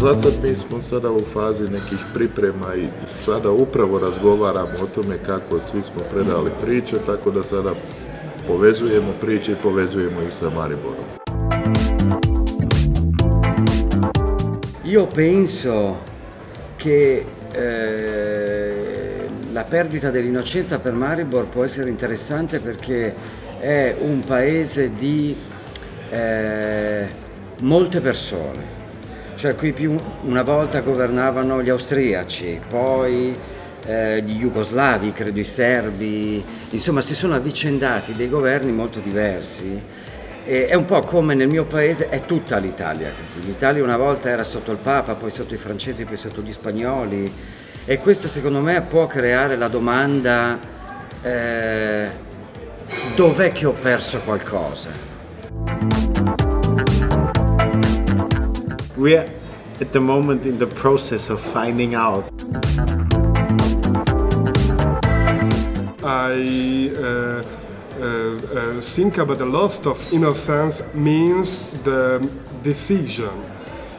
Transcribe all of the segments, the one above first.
Za sad mi smo sada u fazi nekih priprema i sada upravo razgovaramo o tome kako svi smo predali priče, tako da sada povezujemo priče i povezujemo ih sa Mariborom. Io penso che la perdita dell'innocenza per Maribor può essere interessante perché è un paese di molte persone. Cioè qui una volta governavano gli austriaci, poi gli jugoslavi, credo i serbi, insomma si sono avvicendati dei governi molto diversi. E è un po' come nel mio paese, è tutta l'Italia così. L'Italia una volta era sotto il Papa, poi sotto i francesi, poi sotto gli spagnoli, e questo secondo me può creare la domanda dov'è che ho perso qualcosa? We're at the moment in the process of finding out. I think about the loss of innocence means the decision.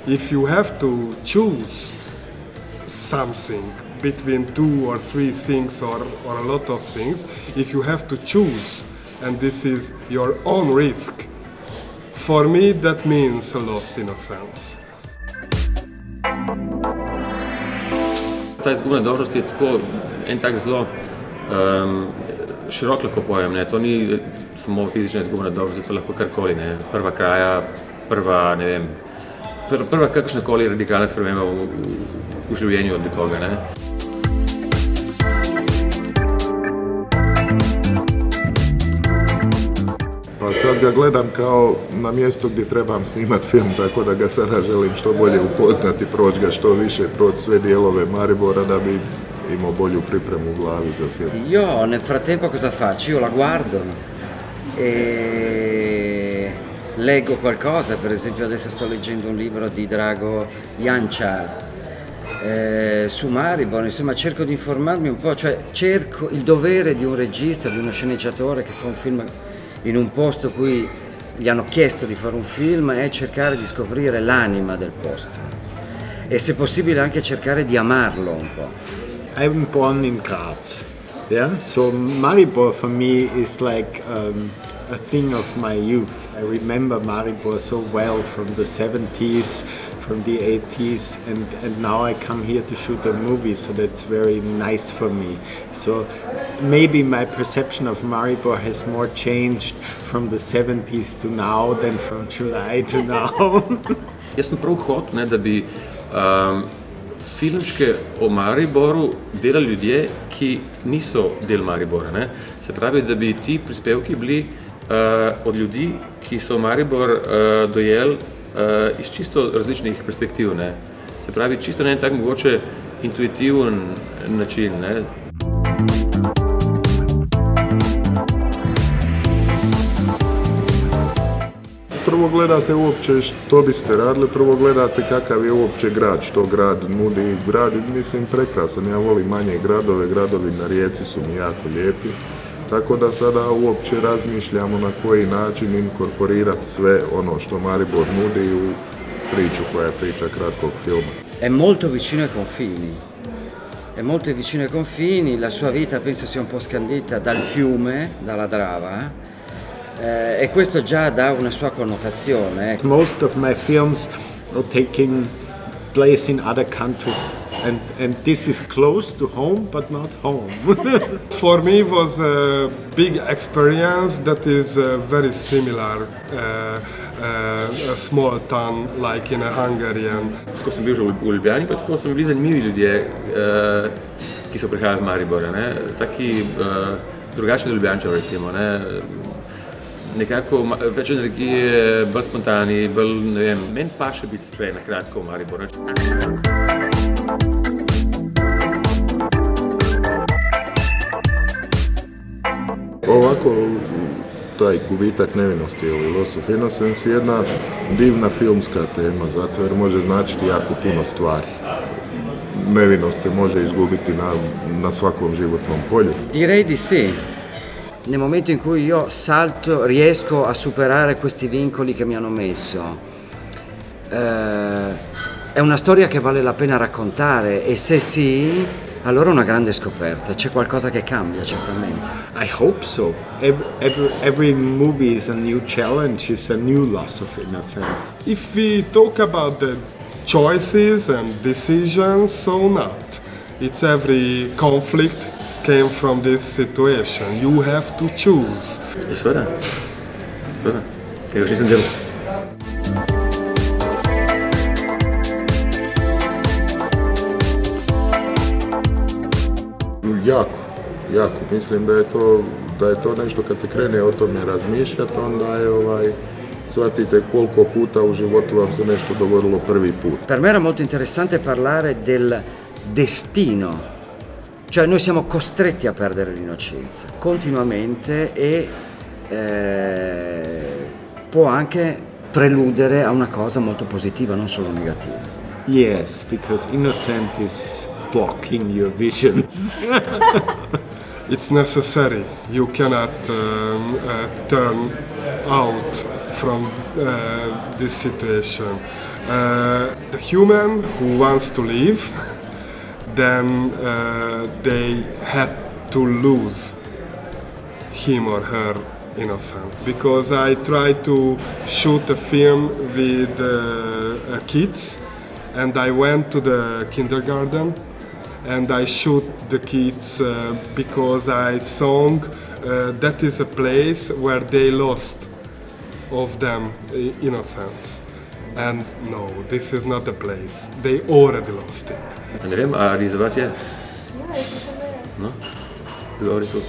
If you have to choose something between 2 or 3 things or a lot of things, if you have to choose, and this is your own risk, for me that means a lost innocence. Ta izgubna dolžnost je tako, en tak zelo širok lahko pojem, ne, to ni samo fizična izgubna dolžnost, to lahko karkoli, ne, prva kraja, prva, ne vem, prva kakršnakoli radikalna sprememba v življenju od nekoga, ne. Pa sad ga gledam kao na mjestu gdje trebam snimati film, tako da ga sada želim što bolje upoznati, proći ga što više, proći sve dijelove Maribora da bi imao bolju pripremu u glavi za film. Io nel frattempo cosa faccio? Io la guardo e leggo qualcosa, per esempio adesso sto leggendo un libro di Drago Jančar su Maribor, insomma cerco di informarmi un po', cioè cerco il dovere di un regista, di uno sceneggiatore che fa un film in un posto cui gli hanno chiesto di fare un film è cercare di scoprire l'anima del posto e se possibile anche cercare di amarlo un po'. I'm born in Graz, yeah? So Maribor for me is like a thing of my youth. I remember Maribor so well from the 70s, from the 80s, and now I come here to shoot a movie, so that's very nice for me. So maybe my perception of Maribor has more changed from the 70s to now than from July to now. Jaz sem prav hotel, ne, da bi filmčke o Mariboru delali ljudje, ki niso del Maribora, ne. Se pravi, da bi ti prispevki bili od ljudi, ki so Maribor dojeli iz čisto različnih perspektiv, ne. Se pravi, čisto na en tak mogoče intuitiven način, ne. Prvo gledate uopće što biste radili, prvo gledate kakav je uopće grad, što grad nudi. Grad, mislim, prekrasan, ja volim manje gradove, gradovi na rijeci su mi jako lijepi. Tako da sada uopće razmišljamo na koji način inkorporirati sve ono što Maribor nudi u priču koja je priča kratkog filma. È molto vicino ai confini, è molto vicino ai confini, la sua vita penso sia un po' scandita dal fiume, dalla Drava, e questo già dà una sua connotazione. Most of my films are taking place in other countries. And this is close to home, but not home. For me it was a big experience that is very similar, a small town like in a Hungarian. Ko sem bil že v Ljubljani, pa tako so mi bili zanimivi ljudje, ki so prihajali z Maribora, ne, taki drugačni od Ljubljančev, recimo, ne. Nekako več energije, bolj spontani, bolj, ne vem, meni pa še biti tle na kratko v Mariboru. Ovako, taj gubitak nevinosti ili Loss of Innocence je jedna divna filmska tema, zato jer može značiti jako puno stvari. Nevinost se može izgubiti na svakom životnom polju. Direi di sì. Nel momento in cui io salto, riesco a superare questi vincoli che mi hanno messo, È una storia che vale la pena raccontare e se sì, allora è una grande scoperta, c'è qualcosa che cambia certamente. I hope so. Every movie is a new challenge, is a new loss of innocence. If we talk about the choices and decisions, so not. It's every conflict came from this situation. You have to choose. Sveda. Tega še nisem delal. Jako. Mislim da je to nešto kad se krene o tome razmišljati, onda je shvatite koliko puta u životu vam se nešto dogodilo prvi put. Per me era molto interessante parlare del destino, cioè noi siamo costretti a perdere l'innocenza continuamente e può anche preludere a una cosa molto positiva, non solo negativa. Yes, because innocent is blocking your visions. It's necessary. You cannot turn out from this situation. The human who wants to live, then they had to lose him or her innocence. Because I tried to shoot a film with kids, and I went to the kindergarten and I shoot the kids because I saw that is a place where they lost of them innocence. And no, this is not the place. They already lost it. Ne vem, ali za vas je? No? Zgovori tu.